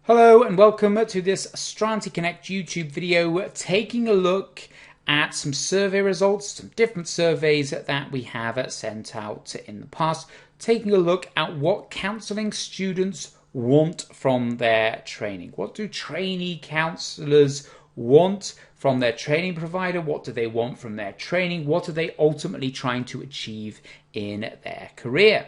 Hello and welcome to this Untitled Connect YouTube video taking a look at some survey results, some different surveys that we have sent out in the past, taking a look at what counselling students want from their training. What do trainee counsellors want from their training provider? What do they want from their training? What are they ultimately trying to achieve in their career?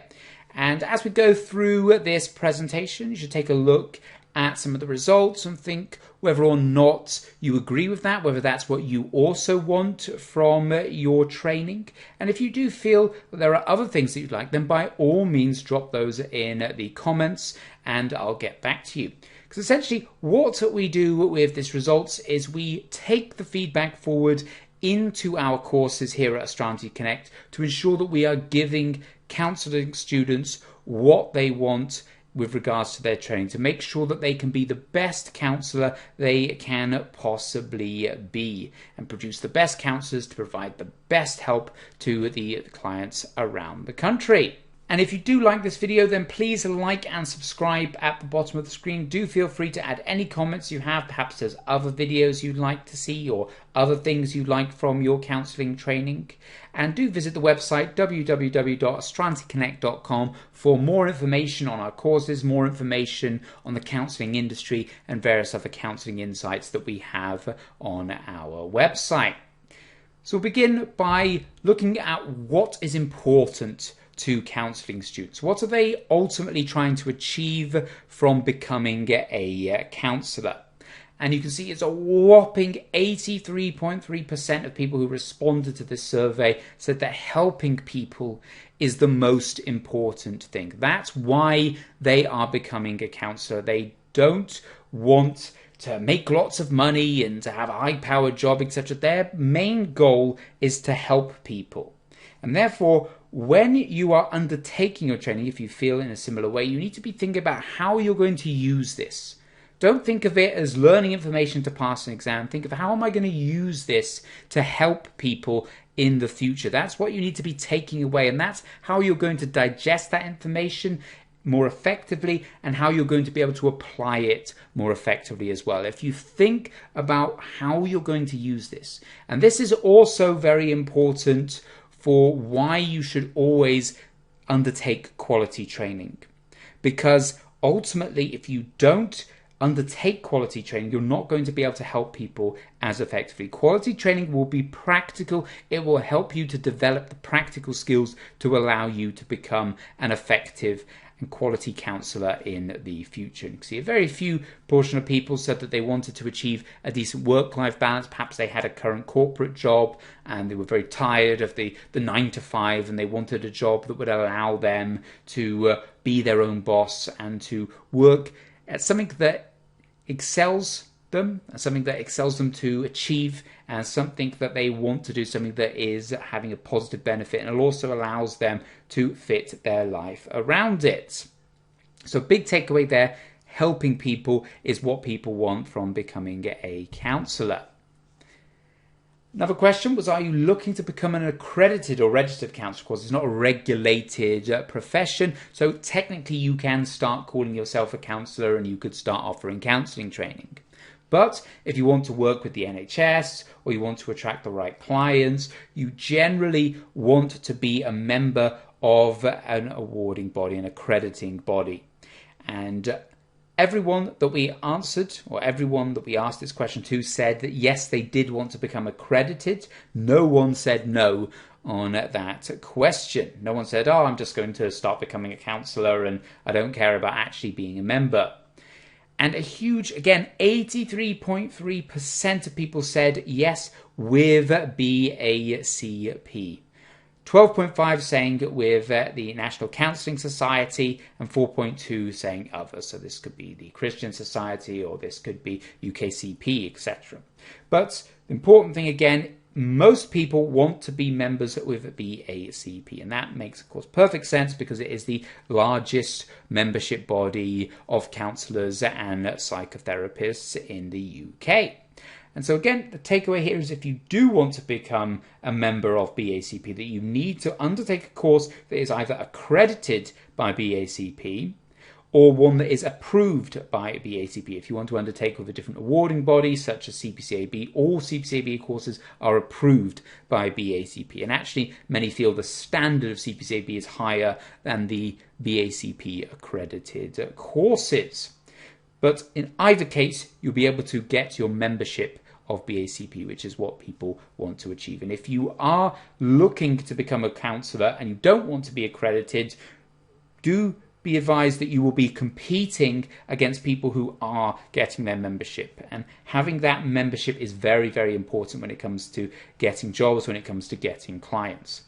And as we go through this presentation, you should take a look at some of the results and think whether or not you agree with that, whether that's what you also want from your training. And if you do feel that there are other things that you'd like, then by all means drop those in the comments and I'll get back to you. Because essentially what we do with this results is we take the feedback forward into our courses here at Untitled Connect to ensure that we are giving counselling students what they want with regards to their training, to make sure that they can be the best counsellor they can possibly be and produce the best counsellors to provide the best help to the clients around the country. And if you do like this video, then please like and subscribe at the bottom of the screen. Do feel free to add any comments you have. Perhaps there's other videos you'd like to see or other things you'd like from your counselling training. And do visit the website www.untitled.com for more information on our courses, more information on the counselling industry and various other counselling insights that we have on our website. So we'll begin by looking at what is important to counselling students. What are they ultimately trying to achieve from becoming a counsellor? And you can see it's a whopping 83.3% of people who responded to this survey said that helping people is the most important thing. That's why they are becoming a counsellor. They don't want to make lots of money and to have a high-powered job, etc. Their main goal is to help people. And therefore, when you are undertaking your training, if you feel in a similar way, you need to be thinking about how you're going to use this. Don't think of it as learning information to pass an exam. Think of how am I going to use this to help people in the future. That's what you need to be taking away, and that's how you're going to digest that information more effectively and how you're going to be able to apply it more effectively as well. If you think about how you're going to use this, and this is also very important for why you should always undertake quality training. Because ultimately, if you don't undertake quality training, you're not going to be able to help people as effectively. Quality training will be practical. It will help you to develop the practical skills to allow you to become an effective and quality counsellor in the future. You can see a very few portion of people said that they wanted to achieve a decent work-life balance. Perhaps they had a current corporate job and they were very tired of the 9 to 5 and they wanted a job that would allow them to be their own boss and to work at something that excels them, something that excels them to achieve, and something that they want to do, something that is having a positive benefit, and it also allows them to fit their life around it. So big takeaway there, helping people is what people want from becoming a counsellor. Another question was, are you looking to become an accredited or registered counsellor? Of course, it's not a regulated profession, so technically you can start calling yourself a counsellor and you could start offering counselling training. But if you want to work with the NHS or you want to attract the right clients, you generally want to be a member of an awarding body, an accrediting body. And everyone that we answered, or everyone that we asked this question to, said that yes, they did want to become accredited. No one said no on that question. No one said, oh, I'm just going to start becoming a counsellor and I don't care about actually being a member. And a huge, again, 83.3% of people said yes with BACP. 12.5 saying with the National Counselling Society and 4.2 saying others. So this could be the Christian Society or this could be UKCP, etc. But the important thing again, most people want to be members with BACP, and that makes, of course, perfect sense because it is the largest membership body of counsellors and psychotherapists in the UK. And so again, the takeaway here is if you do want to become a member of BACP, that you need to undertake a course that is either accredited by BACP or one that is approved by BACP. If you want to undertake with a different awarding body such as CPCAB, all CPCAB courses are approved by BACP. And actually, many feel the standard of CPCAB is higher than the BACP accredited courses. But in either case, you'll be able to get your membership of BACP, which is what people want to achieve. And if you are looking to become a counsellor and you don't want to be accredited, do be advised that you will be competing against people who are getting their membership. And having that membership is very, very important when it comes to getting jobs, when it comes to getting clients.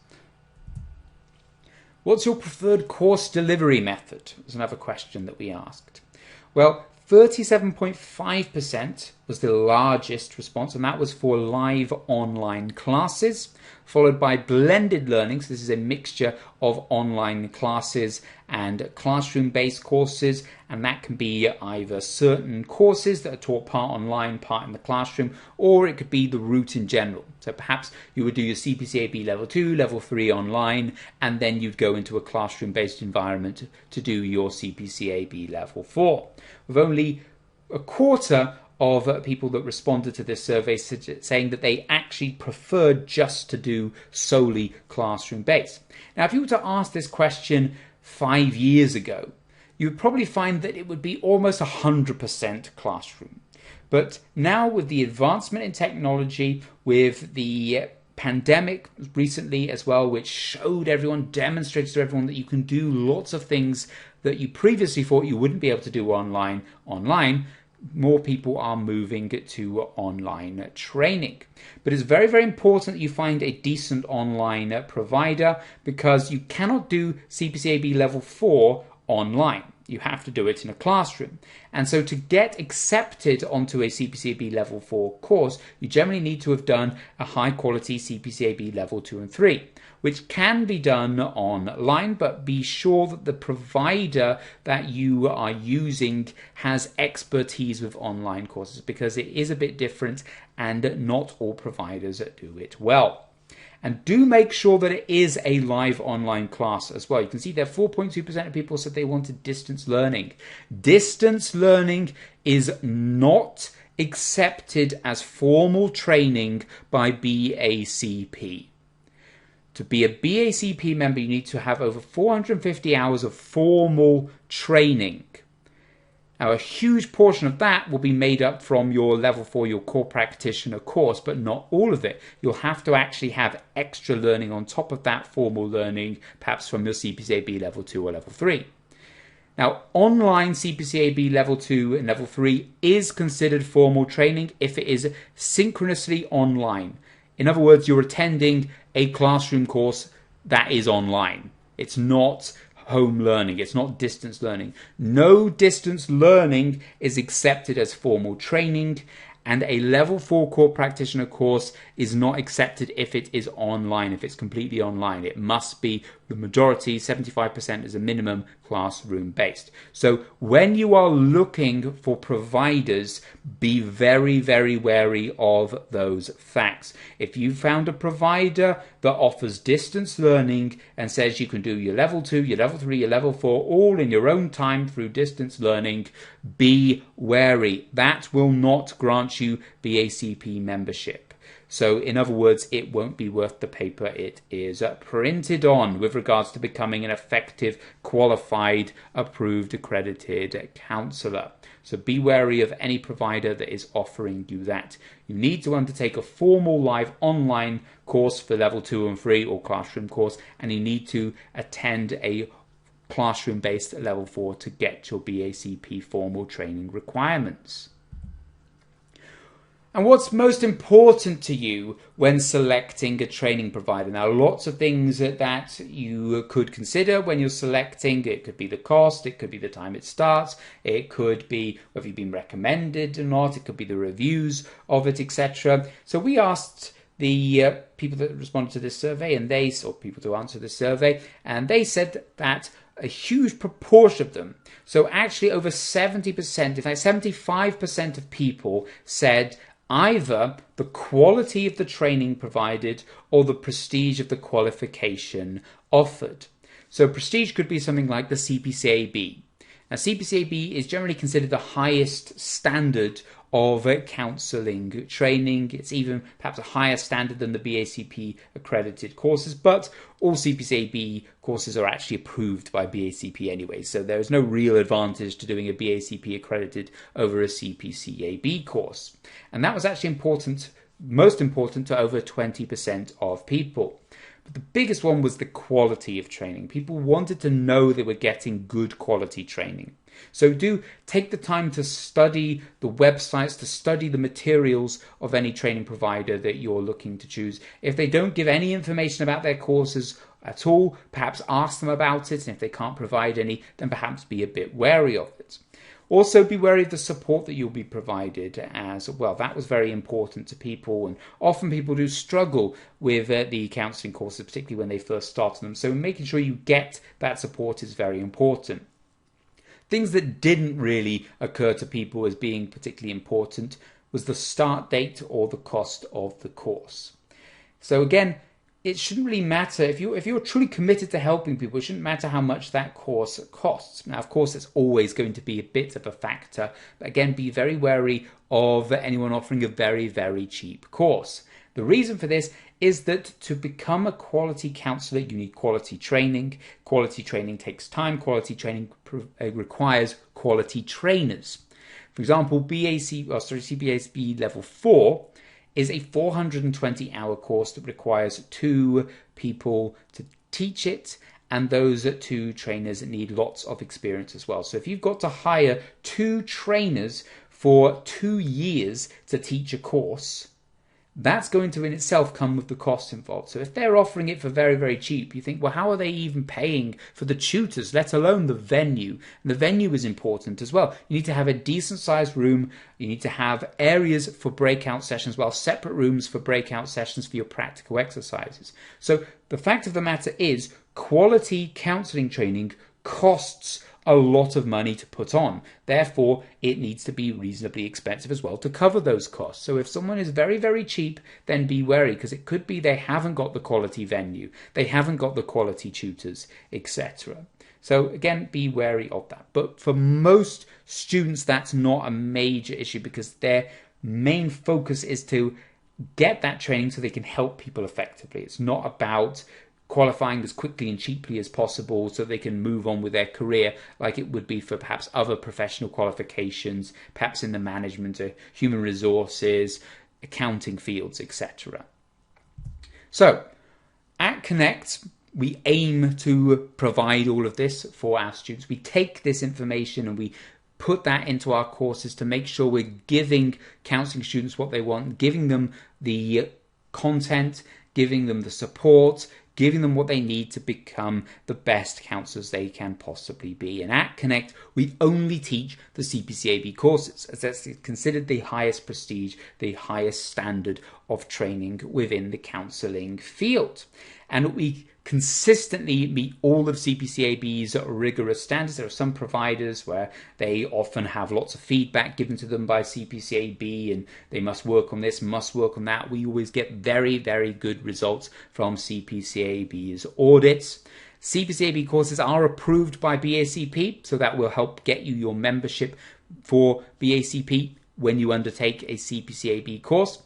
What's your preferred course delivery method? Was another question that we asked. Well, 37.5% was the largest response, and that was for live online classes, followed by blended learning. So this is a mixture of online classes and classroom-based courses, and that can be either certain courses that are taught part online, part in the classroom, or it could be the route in general. So perhaps you would do your CPCAB level 2, level 3 online, and then you'd go into a classroom-based environment to do your CPCAB level 4. With only a quarter of people that responded to this survey saying that they actually preferred just to do solely classroom based. Now, if you were to ask this question 5 years ago, you would probably find that it would be almost 100% classroom. But now with the advancement in technology, with the pandemic recently as well, which showed everyone, demonstrated to everyone that you can do lots of things that you previously thought you wouldn't be able to do online, more people are moving to online training. But it's very, very important that you find a decent online provider, because you cannot do CPCAB level 4 online. You have to do it in a classroom. And so to get accepted onto a CPCAB level 4 course, you generally need to have done a high quality CPCAB level 2 and 3, which can be done online, but be sure that the provider that you are using has expertise with online courses, because it is a bit different and not all providers do it well. And do make sure that it is a live online class as well. You can see there 4.2% of people said they wanted distance learning. Distance learning is not accepted as formal training by BACP. To be a BACP member, you need to have over 450 hours of formal training. Now, a huge portion of that will be made up from your level 4, your core practitioner course, but not all of it. You'll have to actually have extra learning on top of that formal learning, perhaps from your CPCAB level 2 or level 3. Now, online CPCAB level 2 and level 3 is considered formal training if it is synchronously online. In other words, you're attending a classroom course that is online. It's not home learning. It's not distance learning. No distance learning is accepted as formal training, and a level 4 core practitioner course is not accepted if it is online, if it's completely online. It must be the majority, 75% as a minimum, classroom based. So when you are looking for providers, be very, very wary of those facts. If you found a provider that offers distance learning and says you can do your level 2, your level 3, your level 4 all in your own time through distance learning, be wary. That will not grant you BACP membership. So in other words, it won't be worth the paper it is printed on with regards to becoming an effective, qualified, approved, accredited counsellor. So be wary of any provider that is offering you that. You need to undertake a formal live online course for level 2 and 3 or classroom course, and you need to attend a classroom-based level 4 to get your BACP formal training requirements. And what's most important to you when selecting a training provider? Now, lots of things that you could consider when you're selecting. It could be the cost, it could be the time it starts, it could be whether you've been recommended or not, it could be the reviews of it, etc. So we asked the people that responded to this survey, and they saw people to answer the survey, and they said that a huge proportion of them, so actually over 70%, in fact 75% of people said either the quality of the training provided or the prestige of the qualification offered. So prestige could be something like the CPCAB. Now, CPCAB is generally considered the highest standard of counselling training. It's even perhaps a higher standard than the BACP accredited courses, but all CPCAB courses are actually approved by BACP anyway, so there is no real advantage to doing a BACP accredited over a CPCAB course. And that was actually important, most important to over 20% of people. But the biggest one was the quality of training. People wanted to know they were getting good quality training. So do take the time to study the websites, to study the materials of any training provider that you're looking to choose. If they don't give any information about their courses at all, perhaps ask them about it. And if they can't provide any, then perhaps be a bit wary of it. Also, be wary of the support that you'll be provided as well. That was very important to people, and often people do struggle with the counselling courses, particularly when they first start them. So making sure you get that support is very important. Things that didn't really occur to people as being particularly important was the start date or the cost of the course. So again, it shouldn't really matter if you're truly committed to helping people. It shouldn't matter how much that course costs. Now, of course, it's always going to be a bit of a factor, but again, be very wary of anyone offering a very, very cheap course. The reason for this is that to become a quality counsellor, you need quality training. Quality training takes time. Quality training requires quality trainers. For example, CPAB Level 4 is a 420-hour course that requires 2 people to teach it, and those 2 trainers need lots of experience as well. So if you've got to hire 2 trainers for 2 years to teach a course, that's going to in itself come with the cost involved. So if they're offering it for very, very cheap, you think, well, how are they even paying for the tutors, let alone the venue? And the venue is important as well. You need to have a decent sized room. You need to have areas for breakout sessions, well, separate rooms for breakout sessions for your practical exercises. So the fact of the matter is, quality counselling training costs a lot of money to put on. Therefore, it needs to be reasonably expensive as well to cover those costs. So if someone is very, very cheap, then be wary, because it could be they haven't got the quality venue, they haven't got the quality tutors, etc. So again, be wary of that. But for most students, that's not a major issue, because their main focus is to get that training so they can help people effectively. It's not about qualifying as quickly and cheaply as possible so they can move on with their career like it would be for perhaps other professional qualifications, perhaps in the management or human resources, accounting fields, etc. So at Connect, we aim to provide all of this for our students. We take this information and we put that into our courses to make sure we're giving counselling students what they want, giving them the content, giving them the support, giving them what they need to become the best counsellors they can possibly be. And at Connect, we only teach the CPCAB courses, as that's considered the highest prestige, the highest standard of training within the counselling field. And we consistently meet all of CPCAB's rigorous standards. There are some providers where they often have lots of feedback given to them by CPCAB and they must work on this, must work on that. We always get very, very good results from CPCAB's audits. CPCAB courses are approved by BACP, so that will help get you your membership for BACP when you undertake a CPCAB course.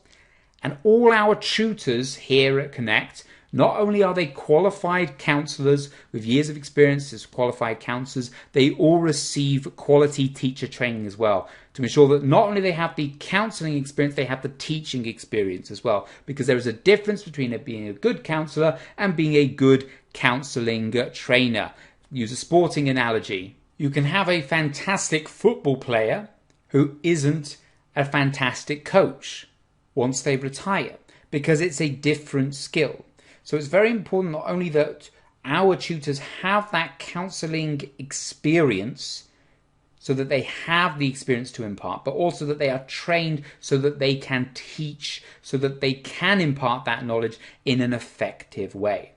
And all our tutors here at Connect, not only are they qualified counsellors with years of experience as qualified counsellors, they all receive quality teacher training as well, to ensure that not only they have the counselling experience, they have the teaching experience as well, because there is a difference between being a good counsellor and being a good counselling trainer. Use a sporting analogy. You can have a fantastic football player who isn't a fantastic coach once they retire, because it's a different skill. So it's very important not only that our tutors have that counselling experience so that they have the experience to impart, but also that they are trained so that they can teach, so that they can impart that knowledge in an effective way.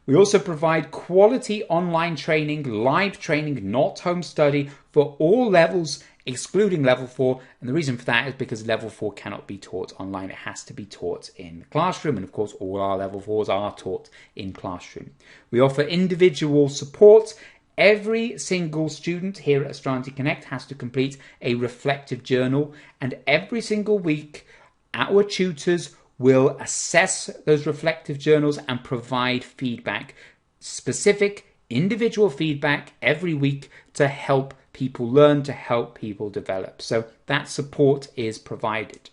We also provide quality online training, live training, not home study, for all levels, excluding level 4. And the reason for that is because level 4 cannot be taught online. It has to be taught in the classroom. And of course, all our level 4s are taught in classroom. We offer individual support every single student here at Astronomy Connect has to complete a reflective journal, and every single week our tutors will assess those reflective journals and provide feedback, specific individual feedback every week to help people learn, to help people develop. So that support is provided.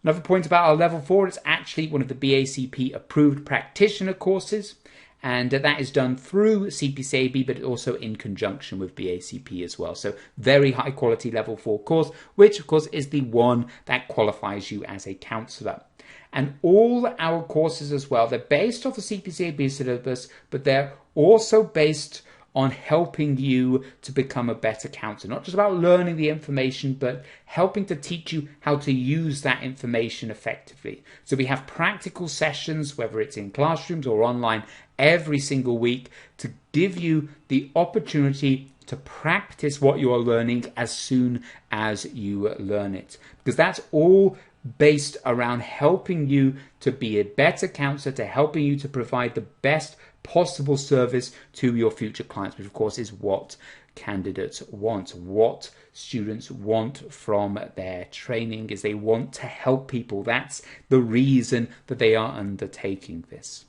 Another point about our level 4, it's actually one of the BACP approved practitioner courses, and that is done through CPCAB, but also in conjunction with BACP as well. So very high quality level 4 course, which of course is the one that qualifies you as a counsellor. And all our courses as well, they're based off the CPCAB syllabus, but they're also based on helping you to become a better counsellor. Not just about learning the information, but helping to teach you how to use that information effectively. So we have practical sessions, whether it's in classrooms or online, every single week to give you the opportunity to practice what you are learning as soon as you learn it. Because that's all based around helping you to be a better counsellor, to helping you to provide the best possible service to your future clients, which of course is what candidates want, what students want from their training, is they want to help people. That's the reason that they are undertaking this.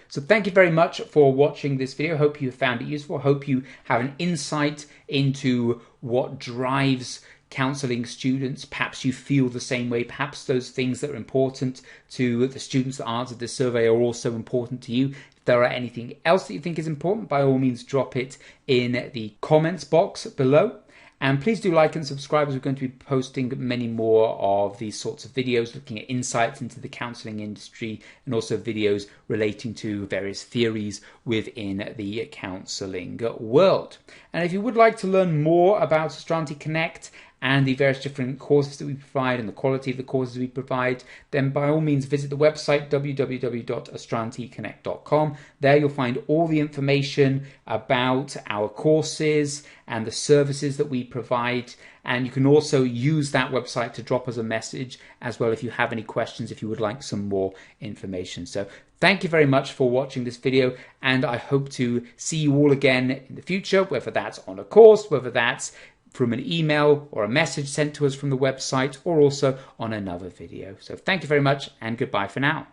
So thank you very much for watching this video. Hope you found it useful. Hope you have an insight into what drives counselling students. Perhaps you feel the same way. Perhaps those things that are important to the students that answered this survey are also important to you. If there are anything else that you think is important, by all means drop it in the comments box below. And please do like and subscribe, as we're going to be posting many more of these sorts of videos looking at insights into the counselling industry, and also videos relating to various theories within the counselling world. And if you would like to learn more about Astronomy Connect and the various different courses that we provide and the quality of the courses we provide, then by all means visit the website www.astronotyconnect.com. There you'll find all the information about our courses and the services that we provide, and you can also use that website to drop us a message as well if you have any questions, if you would like some more information. So thank you very much for watching this video, and I hope to see you all again in the future, whether that's on a course, whether that's from an email or a message sent to us from the website, or also on another video. So thank you very much, and goodbye for now.